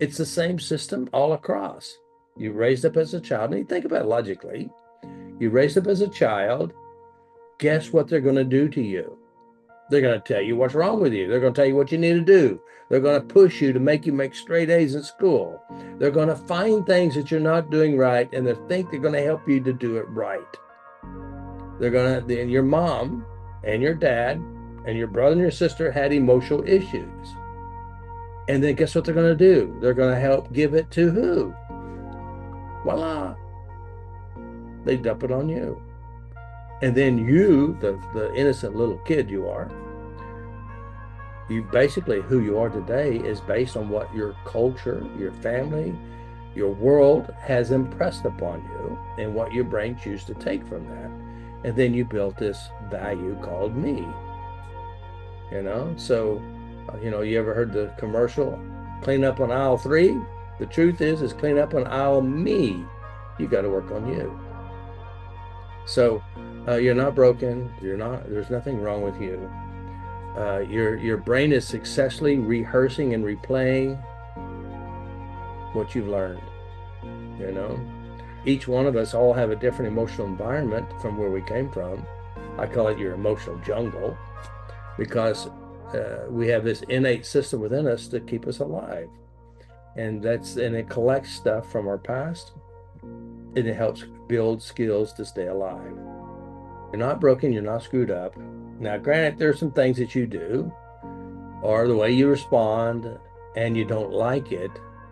It's the same system all across. You raised up as a child, and you think about it logically. You raised up as a child, guess what they're going to do to you? They're going to tell you what's wrong with you. They're going to tell you what you need to do. They're going to push you to make you make straight A's in school. They're going to find things that you're not doing right, and they think they're going to help you to do it right. Your mom and your dad and your brother and your sister had emotional issues. And then guess what they're going to do? They're going to help give it to who? Voila. They dump it on you. And then you, the innocent little kid you are, you basically, who you are today is based on what your culture, your family, your world has impressed upon you and what your brain chooses to take from that. And then you built this value called me. So, you ever heard the commercial, clean up on aisle 3? The truth is clean up on aisle me. You got to work on you. So you're not broken. There's nothing wrong with you. Your brain is successfully rehearsing and replaying what you've learned. Each one of us all have a different emotional environment from where we came from. I call it your emotional jungle, because we have this innate system within us to keep us alive. And it collects stuff from our past, and it helps build skills to stay alive. You're not broken, you're not screwed up. Now, granted, there's some things that you do, or the way you respond, and you don't like it.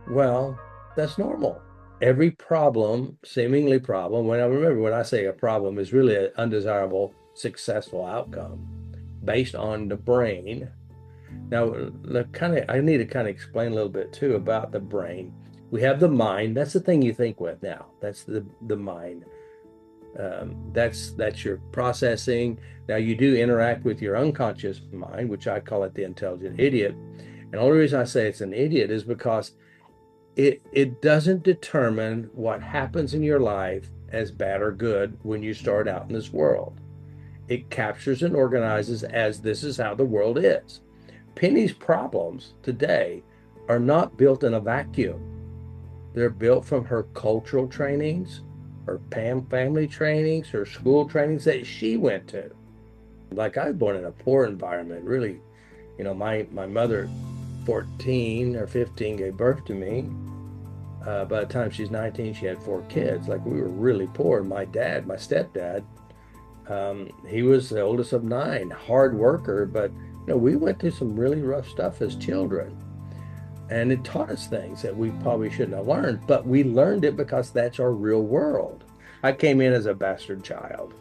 Well, that's normal. Every problem, seemingly problem, when I say a problem, is really an undesirable successful outcome based on the brain. Now, I need to kind of explain a little bit too about the brain. We have the mind. That's the thing you think with now. That's the mind. That's your processing. Now, you do interact with your unconscious mind, which I call it the intelligent idiot. And the only reason I say it's an idiot is because it doesn't determine what happens in your life as bad or good when you start out in this world. It captures and organizes as this is how the world is. Penny's problems today are not built in a vacuum. They're built from her cultural trainings, her family trainings, her school trainings that she went to. Like, I was born in a poor environment, really. My mother, 14 or 15, gave birth to me. By the time she's 19, she had 4 kids. Like, we were really poor. My stepdad, he was the oldest of 9, hard worker, but we went through some really rough stuff as children. And it taught us things that we probably shouldn't have learned, but we learned it because that's our real world. I came in as a bastard child.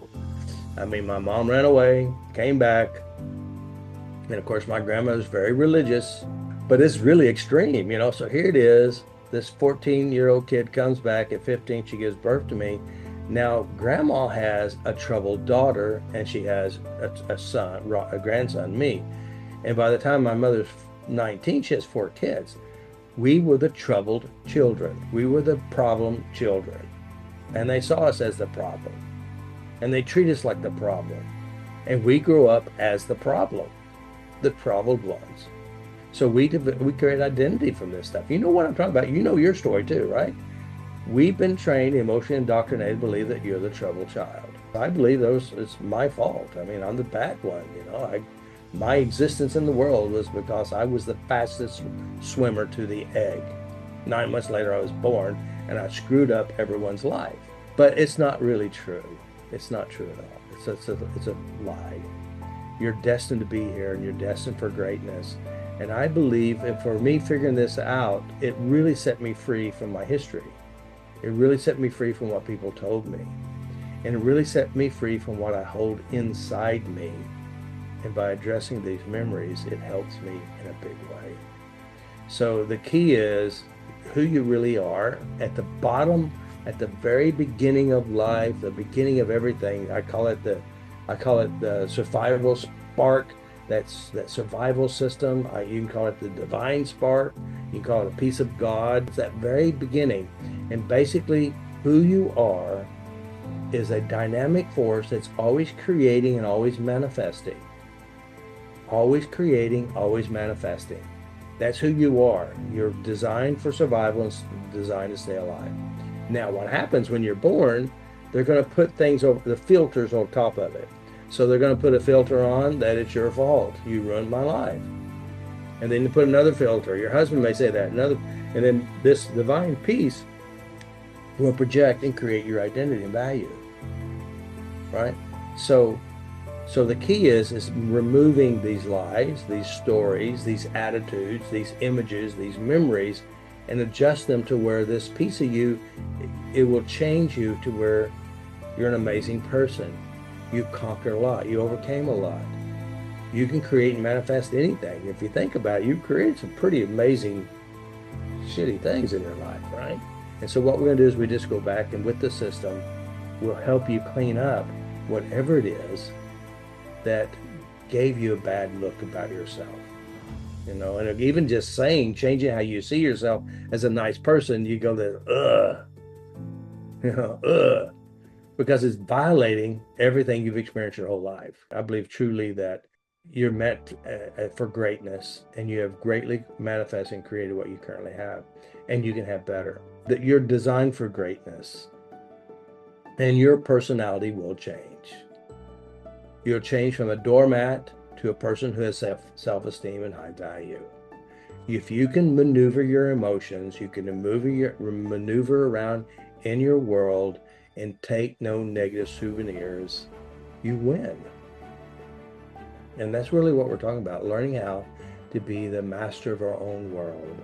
My mom ran away, came back. And of course, my grandma was very religious, but it's really extreme, So here it is. This 14-year-old kid comes back at 15. She gives birth to me. Now, grandma has a troubled daughter, and she has a grandson, me. And by the time my mother's 19, she has 4 kids. We were the troubled children. We were the problem children. And they saw us as the problem. And they treat us like the problem. And we grew up as the problem, the troubled ones. So we create identity from this stuff. You know what I'm talking about. You know your story too, right? We've been trained, emotionally indoctrinated to believe that you're the troubled child. I believe it's my fault. I'm the bad one, My existence in the world was because I was the fastest swimmer to the egg. 9 months later, I was born, and I screwed up everyone's life. But it's not really true. It's not true at all. It's a lie. You're destined to be here, and you're destined for greatness. And I believe, and for me figuring this out, it really set me free from my history. It really set me free from what people told me. And it really set me free from what I hold inside me. And by addressing these memories, it helps me in a big way. So the key is who you really are at the bottom, at the very beginning of life, the beginning of everything. I call it the survival spark. That's that survival system. You can call it the divine spark. You can call it a piece of God. It's that very beginning. And basically, who you are is a dynamic force that's always creating and always manifesting. Always creating, always manifesting. That's who you are. You're designed for survival and designed to stay alive. Now, what happens when you're born, they're going to put things over the filters on top of it. So they're going to put a filter on that it's your fault. You ruined my life. And then you put another filter. Your husband may say that, and then this divine peace will project and create your identity and value. Right? So the key is removing these lies, these stories, these attitudes, these images, these memories, and adjust them to where this piece of you, it will change you to where you're an amazing person. You conquered a lot. You overcame a lot. You can create and manifest anything. If you think about it, you've created some pretty amazing, shitty things in your life, right? And so what we're going to do is we just go back, and with the system, we'll help you clean up whatever it is that gave you a bad look about yourself. You know, and even just changing how you see yourself as a nice person, you go there, because it's violating everything you've experienced your whole life. I believe truly that you're meant for greatness, and you have greatly manifested and created what you currently have, and you can have better. That you're designed for greatness, and your personality will change. You'll change from a doormat to a person who has self-esteem and high value. If you can maneuver your emotions, you can maneuver around in your world and take no negative souvenirs, you win. And that's really what we're talking about, learning how to be the master of our own world.